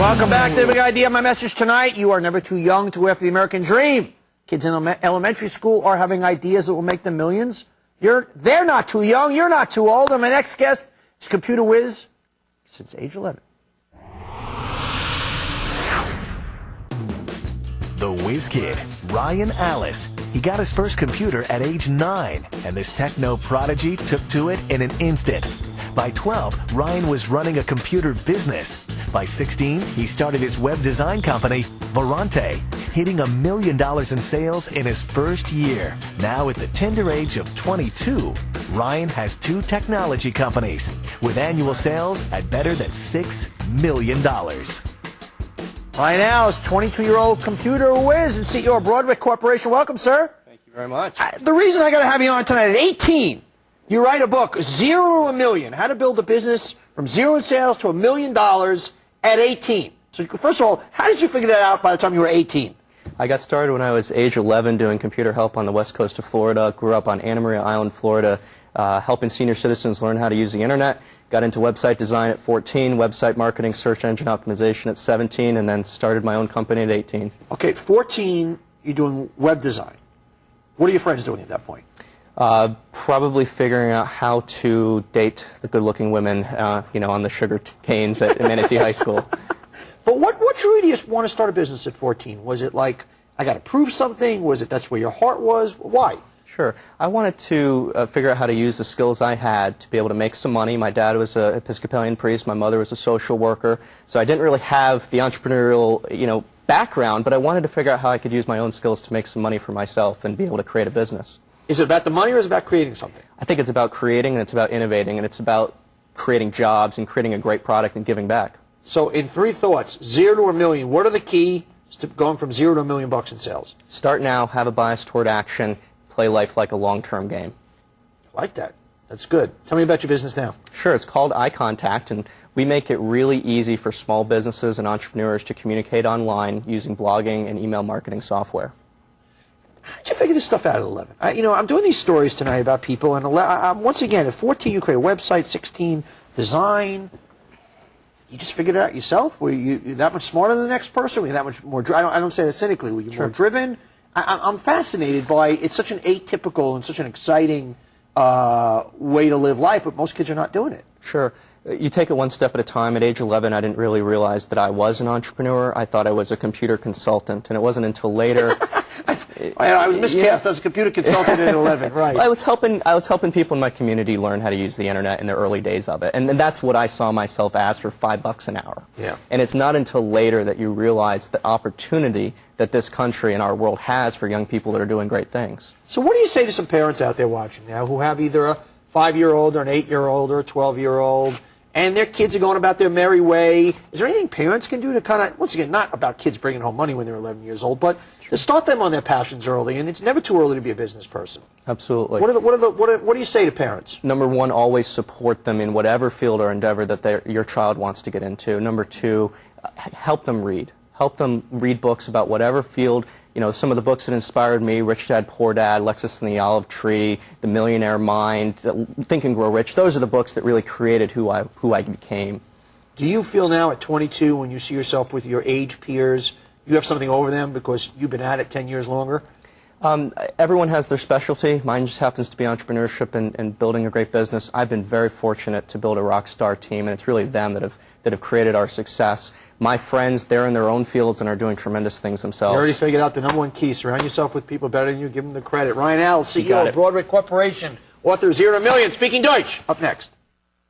Welcome back to the Big Idea. My message tonight, you are never too young to go after the American dream. Kids in elementary school are having ideas that will make them millions. They're not too young, you're not too old. And my next guest is computer whiz since age 11. The whiz kid, Ryan Allis. He got his first computer at age 9, and this techno prodigy took to it in an instant. By 12, Ryan was running a computer business. By 16, he started his web design company, Verante, hitting $1 million in sales in his first year. Now at the tender age of 22, Ryan has 2 technology companies with annual sales at better than $6 million. Ryan Allis, 22-year-old computer whiz and CEO of Broadway Corporation. Welcome, sir. Thank you very much. The reason I got to have you on tonight, at 18, you write a book, Zero to $1 Million, How to Build a Business from Zero in Sales to $1 Million at 18. So first of all, how did you figure that out by the time you were 18? I got started when I was age 11 doing computer help on the west coast of Florida. Grew up on Anna Maria Island, Florida, helping senior citizens learn how to use the internet. Got into website design at 14, website marketing, search engine optimization at 17, and then started my own company at 18. Okay, at 14, you're doing web design. What are your friends doing at that point? Probably figuring out how to date the good-looking women, on the sugar canes at Manatee High School. But what drew you to want to start a business at 14? Was it like, I got to prove something? Was it that's where your heart was? Why? Sure. I wanted to figure out how to use the skills I had to be able to make some money. My dad was an Episcopalian priest. My mother was a social worker. So I didn't really have the entrepreneurial, background, but I wanted to figure out how I could use my own skills to make some money for myself and be able to create a business. Is it about the money or is it about creating something? I think it's about creating, and it's about innovating, and it's about creating jobs and creating a great product and giving back. So in 3 thoughts, 0 to $1 million, what are the keys to going from 0 to $1 million in sales? Start now, have a bias toward action, play life like a long-term game. I like that. That's good. Tell me about your business now. Sure. It's called iContact, and we make it really easy for small businesses and entrepreneurs to communicate online using blogging and email marketing software. How did you figure this stuff out at 11? I'm doing these stories tonight about people, and once again, at 14, you create a website, 16, design. You just figured it out yourself? Were you that much smarter than the next person? Were you that much more I don't say that cynically. Were you more driven? I'm fascinated by it's such an atypical and such an exciting way to live life, but most kids are not doing it. Sure. You take it one step at a time. At age 11, I didn't really realize that I was an entrepreneur. I thought I was a computer consultant, and it wasn't until later. I was miscast. I was a computer consultant at 11, right. I was helping people in my community learn how to use the internet in the early days of it, and that's what I saw myself as for $5 an hour. Yeah. And it's not until later that you realize the opportunity that this country and our world has for young people that are doing great things. So what do you say to some parents out there watching now who have either a 5-year-old or an 8-year-old or a 12-year-old, and their kids are going about their merry way? Is there anything parents can do to kind of, once again, not about kids bringing home money when they're 11 years old, but to start them on their passions early? And it's never too early to be a business person. Absolutely. What do you say to parents? Number 1, always support them in whatever field or endeavor that your child wants to get into. Number 2, help them read. Help them read books about whatever field. Some of the books that inspired me, Rich Dad, Poor Dad, Lexus and the Olive Tree, The Millionaire Mind, Think and Grow Rich. Those are the books that really created who I became. Do you feel now at 22, when you see yourself with your age peers, you have something over them because you've been at it 10 years longer? Everyone has their specialty. Mine just happens to be entrepreneurship and building a great business. I've been very fortunate to build a rock star team, and it's really them that have created our success. My friends, they're in their own fields and are doing tremendous things themselves. You already figured out the number 1 key. Surround yourself with people better than you. Give them the credit. Ryan Allis, CEO of Broadway Corporation, author of 0 to $1 Million, speaking Deutsch. Up next.